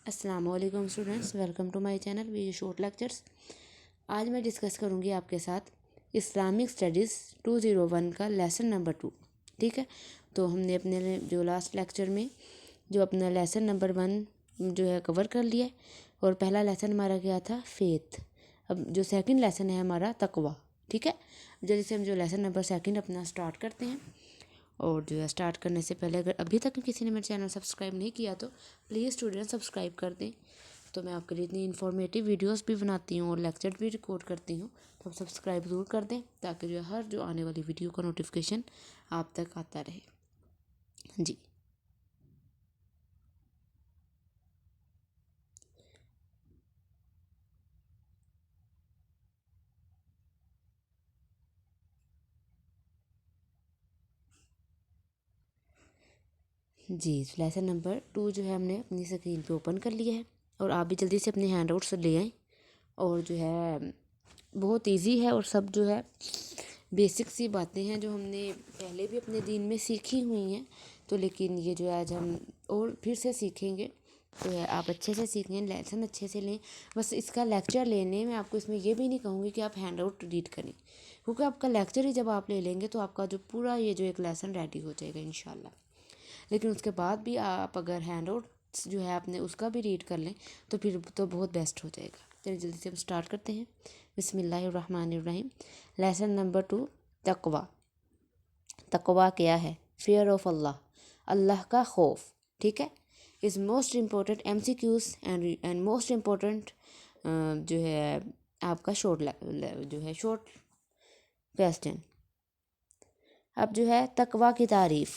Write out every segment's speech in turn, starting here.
السلام علیکم students, welcome to my channel V short lectures. آج میں ڈسکس کروں گی آپ کے ساتھ اسلامک اسٹڈیز 201 کا لیسن نمبر 2۔ ٹھیک ہے، تو ہم نے اپنے جو لاسٹ لیکچر میں جو اپنا لیسن نمبر 1 جو ہے کور کر لیا ہے، اور پہلا لیسن ہمارا کیا تھا؟ فیتھ۔ اب جو سیکنڈ لیسن ہے ہمارا تقویٰ۔ ٹھیک ہے، جلدی سے ہم جو لیسن نمبر 2 اپنا اسٹارٹ کرتے ہیں۔ اور جو ہے اسٹارٹ کرنے سے پہلے اگر ابھی تک کسی نے میرے چینل سبسکرائب نہیں کیا تو پلیز اسٹوڈنٹ سبسکرائب کر دیں۔ تو میں آپ کے لیے اتنی انفارمیٹیو ویڈیوز بھی بناتی ہوں اور لیکچر بھی ریکارڈ کرتی ہوں، تو آپ سبسکرائب ضرور کر دیں تاکہ جو ہر جو آنے والی ویڈیو کا نوٹیفیکیشن آپ تک آتا رہے۔ جی جی لیسن نمبر 2 جو ہے ہم نے اپنی اسکرین پہ اوپن کر لیا ہے، اور آپ بھی جلدی سے اپنے ہینڈ آؤٹس لے آئیں۔ اور جو ہے بہت ایزی ہے، اور سب جو ہے بیسک سی باتیں ہیں جو ہم نے پہلے بھی اپنے دین میں سیکھی ہوئی ہیں، تو لیکن یہ جو ہے آج ہم اور پھر سے سیکھیں گے۔ تو آپ اچھے سے سیکھیں، لیسن اچھے سے لیں۔ بس اس کا لیکچر لینے میں آپ کو اس میں یہ بھی نہیں کہوں گی کہ آپ ہینڈ آؤٹ ریڈ کریں، کیونکہ آپ کا لیکچر ہی جب آپ لے لیں گے تو آپ کا جو پورا یہ جو ایک لیسن ریڈی ہو جائے گا انشاءاللہ۔ لیکن اس کے بعد بھی آپ اگر ہینڈ آؤٹ جو ہے آپ نے اس کا بھی ریڈ کر لیں تو پھر تو بہت بیسٹ ہو جائے گا۔ چلیے جلدی سے ہم اسٹارٹ کرتے ہیں۔ بسم اللہ الرحمن الرحیم۔ Lesson number 2، تقویٰ۔ تقویٰ کیا ہے؟ فیئر آف اللہ، اللہ کا خوف۔ ٹھیک ہے، is most important M C Qs and most important جو ہے آپ کا شارٹ کویسچن۔ اب جو ہے تقویٰ کی تعریف،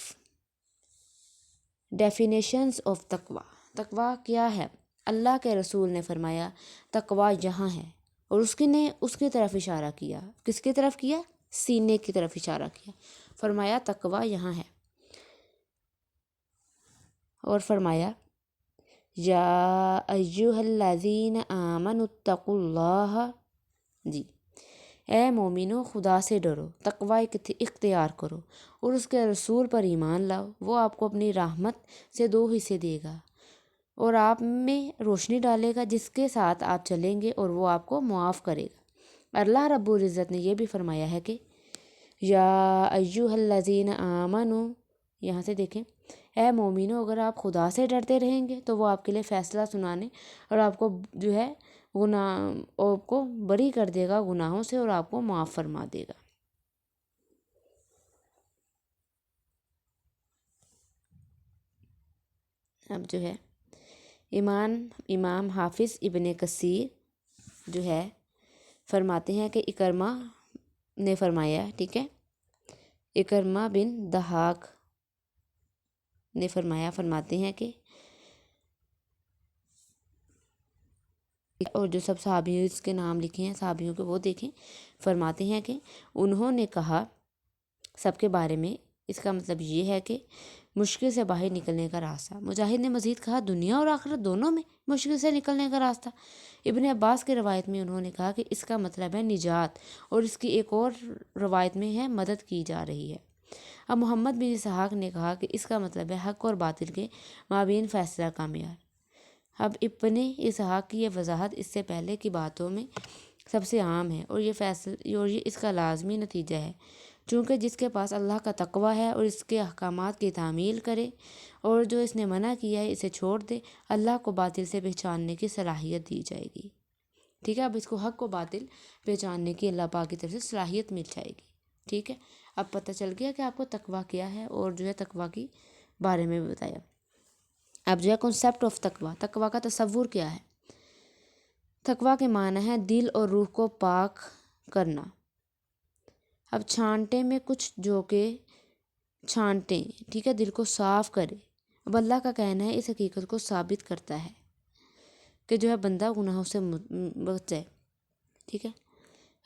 ڈیفینیشنز آف تقویٰ۔ تقویٰ کیا ہے؟ اللہ کے رسول نے فرمایا تقویٰ یہاں ہے، اور اس کی طرف اشارہ کیا۔ کس کی طرف کیا؟ سینے کی طرف اشارہ کیا، فرمایا تقویٰ یہاں ہے، اور فرمایا یا ایھا الذین آمنوا اتقوا اللہ۔ جی، اے مومنو خدا سے ڈرو، تقویٰ اختیار کرو، اور اس کے رسول پر ایمان لاؤ۔ وہ آپ کو اپنی رحمت سے 2 حصے دے گا، اور آپ میں روشنی ڈالے گا، جس کے ساتھ آپ چلیں گے، اور وہ آپ کو معاف کرے گا۔ اللہ رب العزت نے یہ بھی فرمایا ہے کہ یا ایھا الذین آمنوا، یہاں سے دیکھیں، اے مومنو اگر آپ خدا سے ڈرتے رہیں گے تو وہ آپ کے لیے فیصلہ سنانے اور آپ کو جو ہے آپ کو بری کر دے گا گناہوں سے، اور آپ کو معاف فرما دے گا۔ اب جو ہے امام حافظ ابن کثیر جو ہے فرماتے ہیں کہ اکرمہ نے فرمایا، ٹھیک ہے، اکرمہ بن دہاق نے فرماتے ہیں کہ، اور جو سب صحابیوں اس کے نام لکھے ہیں صحابیوں کے وہ دیکھیں، فرماتے ہیں کہ انہوں نے کہا سب کے بارے میں، اس کا مطلب یہ ہے کہ مشکل سے باہر نکلنے کا راستہ۔ مجاہد نے مزید کہا دنیا اور آخرت دونوں میں مشکل سے نکلنے کا راستہ۔ ابن عباس کی روایت میں انہوں نے کہا کہ اس کا مطلب ہے نجات، اور اس کی ایک اور روایت میں ہے مدد کی جا رہی ہے۔ اب محمد بن اسحاق نے کہا کہ اس کا مطلب ہے حق اور باطل کے مابین فیصلہ کا معیار۔ اب ابن اسحاق کی یہ وضاحت اس سے پہلے کی باتوں میں سب سے عام ہے، اور یہ اس کا لازمی نتیجہ ہے، چونکہ جس کے پاس اللہ کا تقویٰ ہے اور اس کے احکامات کی تعمیل کرے، اور جو اس نے منع کیا ہے اسے چھوڑ دے، اللہ کو باطل سے پہچاننے کی صلاحیت دی جائے گی۔ ٹھیک ہے، اب اس کو حق و باطل پہچاننے کی اللہ پاک کی طرف سے صلاحیت مل جائے گی۔ ٹھیک ہے، اب پتہ چل گیا کہ آپ کو تقویٰ کیا ہے، اور جو ہے تقویٰ کی بارے میں بھی بتایا۔ اب جو ہے کنسیپٹ آف تقویٰ، تقویٰ کا تصور کیا ہے؟ تقویٰ کے معنی ہے دل اور روح کو پاک کرنا۔ اب چھانٹے میں کچھ جو کہ چھانٹیں، ٹھیک ہے، دل کو صاف کرے۔ اب اللہ کا کہنا ہے اس حقیقت کو ثابت کرتا ہے کہ جو ہے بندہ گناہوں سے بچ جائے۔ ٹھیک ہے،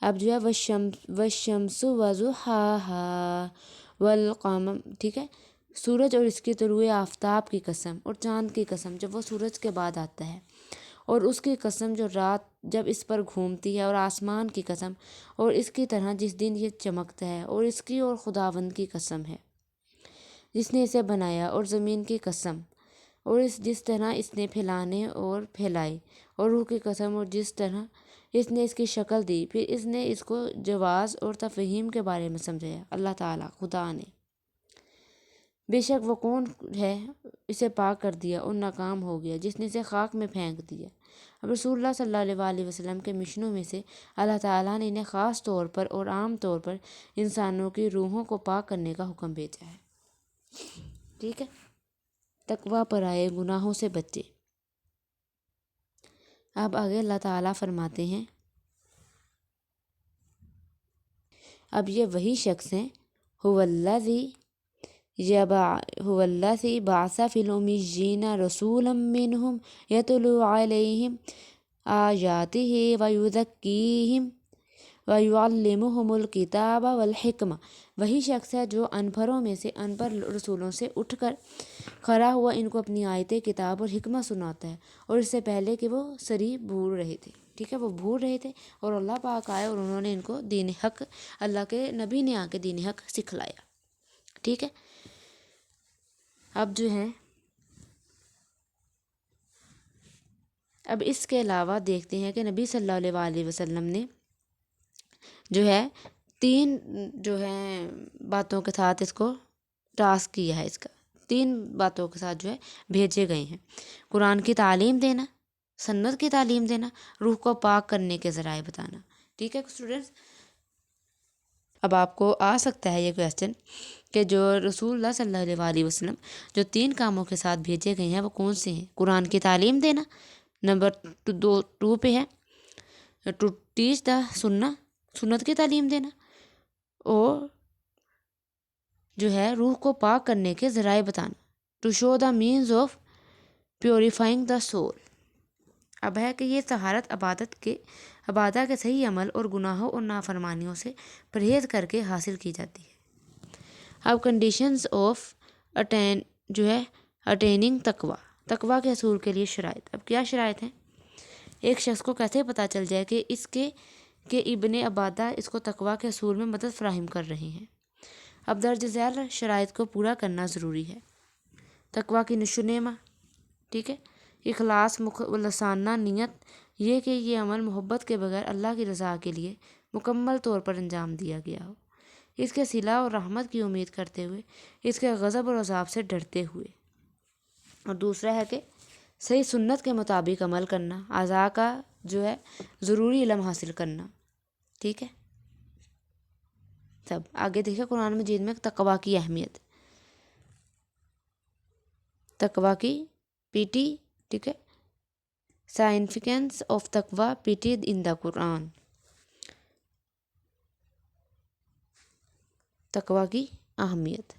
اب جو ہے والشمس وضحاہا والقمر، ٹھیک ہے، سورج اور اس کی طلوع آفتاب کی قسم، اور چاند کی قسم جب وہ سورج کے بعد آتا ہے، اور اس کی قسم جو رات جب اس پر گھومتی ہے، اور آسمان کی قسم اور اس کی طرح جس دن یہ چمکتا ہے، اور اس کی اور خداوند کی قسم ہے جس نے اسے بنایا، اور زمین کی قسم اور جس طرح اس نے پھیلانے اور پھیلائے، اور روح کی قسم، اور جس طرح اس نے اس کی شکل دی، پھر اس نے اس کو جواز اور تفہیم کے بارے میں سمجھایا۔ اللہ تعالیٰ خدا نے بے شک وہ کون ہے اسے پاک کر دیا اور ناکام ہو گیا جس نے اسے خاک میں پھینک دیا۔ اب رسول اللہ صلی اللہ علیہ وسلم کے مشنوں میں سے اللہ تعالیٰ نے انہیں خاص طور پر اور عام طور پر انسانوں کی روحوں کو پاک کرنے کا حکم بھیجا ہے۔ ٹھیک ہے، تقویٰ پر آئے، گناہوں سے بچے۔ اب آگے اللہ تعالیٰ فرماتے ہیں، اب یہ وہی شخص ہیں، هو الذی بعث فی الامیین رسولا منہم یتلو علیہم آیاتہ ویزکیہم ویعلمہم الکتاب والحکمہ۔ وہی شخص ہے جو ان پڑھوں میں سے ان پڑھ رسولوں سے اٹھ کر کھڑا ہوا ان کو اپنی آیتیں، کتاب اور حکمہ سناتا ہے، اور اس سے پہلے کہ وہ صریح بھول رہے تھے۔ ٹھیک ہے، وہ بھول رہے تھے اور اللہ پاک آئے اور انہوں نے ان کو دین حق، اللہ کے نبی نے آ کے دین حق سکھلایا۔ ٹھیک ہے، اب جو ہے، اب اس کے علاوہ دیکھتے ہیں کہ نبی صلی اللہ علیہ وسلم نے جو ہے 3 جو ہے باتوں کے ساتھ اس کو ٹاسک کیا ہے، اس کا 3 باتوں کے ساتھ جو ہے بھیجے گئے ہیں: قرآن کی تعلیم دینا، سنت کی تعلیم دینا، روح کو پاک کرنے کے ذرائع بتانا۔ ٹھیک ہے اسٹوڈنٹس، اب آپ کو آ سکتا ہے یہ کویسچن کہ جو رسول اللہ صلی اللہ علیہ وسلم جو 3 کاموں کے ساتھ بھیجے گئے ہیں وہ کون سے ہیں؟ قرآن کی تعلیم دینا، نمبر 2 پہ ہے ٹو ٹیچ دا سنت کی تعلیم دینا، اور جو ہے روح کو پاک کرنے کے ذرائع بتانا، to show the means of purifying the soul. اب ہے کہ یہ طہارت عبادت کے صحیح عمل اور گناہوں اور نافرمانیوں سے پرہیز کر کے حاصل کی جاتی ہے۔ اب کنڈیشنز آف جو ہے اٹیننگ تقویٰ کے حصول کے لیے شرائط۔ اب کیا شرائط ہیں؟ ایک شخص کو کیسے پتہ چل جائے کہ کہ ابن عبادہ اس کو تقویٰ کے حصول میں مدد فراہم کر رہے ہیں؟ اب درج ذیل شرائط کو پورا کرنا ضروری ہے۔ تقویٰ کی نشو و نما، ٹھیک ہے، اخلاص، مخلصانہ نیت، یہ کہ یہ عمل محبت کے بغیر اللہ کی رضا کے لیے مکمل طور پر انجام دیا گیا ہو، اس کے صلہ اور رحمت کی امید کرتے ہوئے، اس کے غضب اور عذاب سے ڈرتے ہوئے۔ اور دوسرا ہے کہ صحیح سنت کے مطابق عمل کرنا، اعضاء کا جو ہے ضروری علم حاصل کرنا۔ ٹھیک ہے، تب آگے دیکھیں قرآن مجید میں تقویٰ کی اہمیت، تقویٰ کی پیٹی، ٹھیک ہے، سائنفیکینس آف تقویٰ پیٹیڈ ان دا قرآن، تقویٰ کی اہمیت۔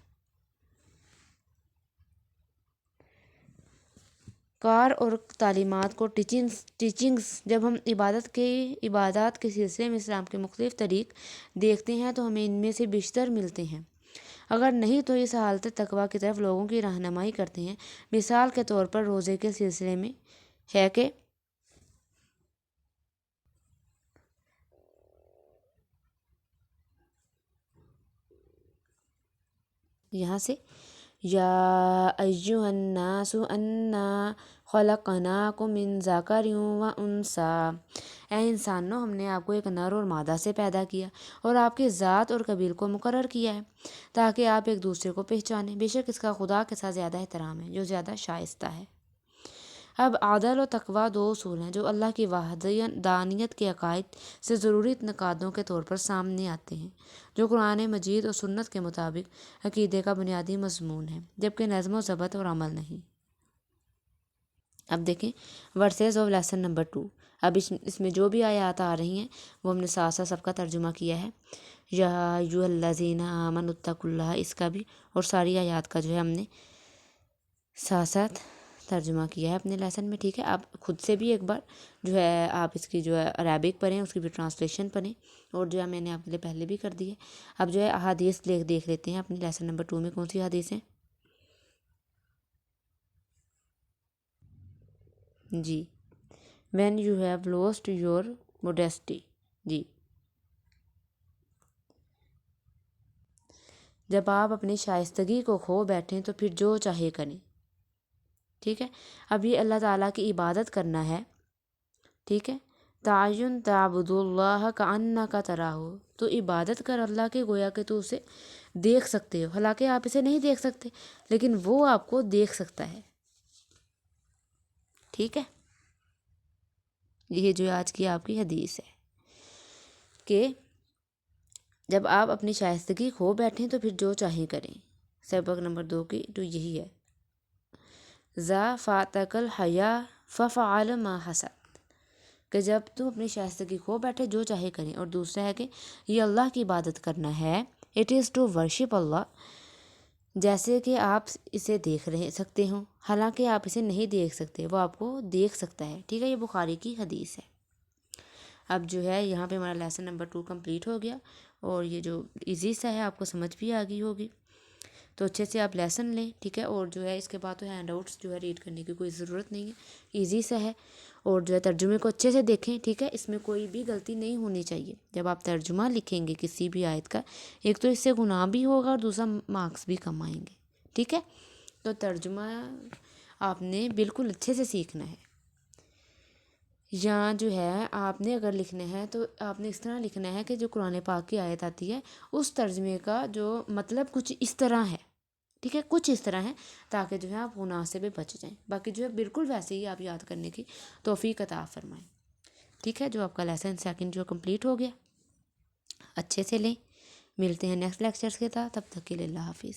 کار اور تعلیمات کو ٹیچنگز، جب ہم عبادات کے سلسلے میں اسلام کے مختلف طریق دیکھتے ہیں تو ہمیں ان میں سے بیشتر ملتے ہیں، اگر نہیں تو اس حالت تقویٰ کی طرف لوگوں کی رہنمائی کرتے ہیں۔ مثال کے طور پر روزے کے سلسلے میں ہے کہ یہاں سے یا ایھا الناس انا خلقناکم من ذکر و انثی، اے انسانوں، ہم نے آپ کو ایک نر اور مادہ سے پیدا کیا اور آپ کی ذات اور قبیل کو مقرر کیا ہے تاکہ آپ ایک دوسرے کو پہچانیں۔ بے شک اس کا خدا کے ساتھ زیادہ احترام ہے جو زیادہ شائستہ ہے۔ اب عدل و تقویٰ 2 اصول ہیں جو اللہ کی وحدانیت کے عقائد سے ضروری نقادوں کے طور پر سامنے آتے ہیں، جو قرآن مجید اور سنت کے مطابق عقیدے کا بنیادی مضمون ہے، جبکہ نظم و ضبط اور عمل نہیں۔ اب دیکھیں ورسز آف لیسن نمبر 2۔ اب اس میں جو بھی آیات آ رہی ہیں وہ ہم نے ساتھ ساتھ سب کا ترجمہ کیا ہے، یا ایھا الذین آمنوا اتقوا اللہ، اس کا بھی، اور ساری آیات کا جو ہے ہم نے ساتھ ساتھ ترجمہ کیا ہے اپنے لیسن میں۔ ٹھیک ہے، آپ خود سے بھی ایک بار جو ہے آپ اس کی جو ہے عربک پڑھیں، اس کی بھی ٹرانسلیشن پڑھیں، اور جو ہے میں نے آپ کے لیے پہلے بھی کر دی ہے۔ اب جو ہے احادیث دیکھ لیتے ہیں اپنے لیسن نمبر 2 میں کون سی حدیث ہیں۔ جی، when you have lost your modesty, جی، جب آپ اپنی شائستگی کو کھو بیٹھیں تو پھر جو چاہے کریں۔ ٹھیک ہے. اب یہ اللہ تعالیٰ کی عبادت کرنا ہے. ٹھیک ہے. تعین تعبد اللہ کأنک تراہ، تو عبادت کر اللہ کے گویا کہ تو اسے دیکھ سکتے ہو، حالانکہ آپ اسے نہیں دیکھ سکتے لیکن وہ آپ کو دیکھ سکتا ہے. ٹھیک ہے. یہ جو آج کی آپ کی حدیث ہے کہ جب آپ اپنی شائستگی کھو بیٹھیں تو پھر جو چاہیں کریں. سبق نمبر 2 کی تو یہی ہے، ذا فاتک الحیا ففعل ما حسد، کہ جب تم اپنی شائستگی کھو بیٹھے جو چاہے کریں. اور دوسرا ہے کہ یہ اللہ کی عبادت کرنا ہے، اٹ از ٹو ورشپ اللہ، جیسے کہ آپ اسے دیکھ سکتے ہوں، حالانکہ آپ اسے نہیں دیکھ سکتے، وہ آپ کو دیکھ سکتا ہے. ٹھیک ہے. یہ بخاری کی حدیث ہے. اب جو ہے یہاں پہ ہمارا لیسن نمبر 2 کمپلیٹ ہو گیا، اور یہ جو ایزی سا ہے آپ کو سمجھ بھی آ گئی ہوگی، تو اچھے سے آپ لیسن لیں. ٹھیک ہے. اور جو ہے اس کے بعد تو ہینڈ آؤٹس جو ہے ریڈ کرنے کی کوئی ضرورت نہیں ہے، ایزی سا ہے. اور جو ہے ترجمے کو اچھے سے دیکھیں. ٹھیک ہے. اس میں کوئی بھی غلطی نہیں ہونی چاہیے. جب آپ ترجمہ لکھیں گے کسی بھی آیت کا، ایک تو اس سے گناہ بھی ہوگا اور دوسرا مارکس بھی کم آئیں گے. ٹھیک ہے. تو ترجمہ آپ نے بالکل اچھے سے سیکھنا ہے. یا جو ہے آپ نے اگر لکھنا ہے تو آپ نے اس طرح لکھنا ہے کہ جو قرآن پاک کی آیت آتی ہے اس ترجمے کا جو مطلب کچھ اس طرح ہے. ٹھیک ہے. کچھ اس طرح ہے تاکہ جو ہے آپ گناہ سے بھی بچ جائیں. باقی جو ہے بالکل ویسے ہی آپ یاد کرنے کی توفیق عطا فرمائیں. ٹھیک ہے. جو آپ کا لیسن سیکنڈ جو کمپلیٹ ہو گیا، اچھے سے لیں. ملتے ہیں نیکسٹ لیکچرز کے ساتھ. تب تک کے لیے اللہ حافظ.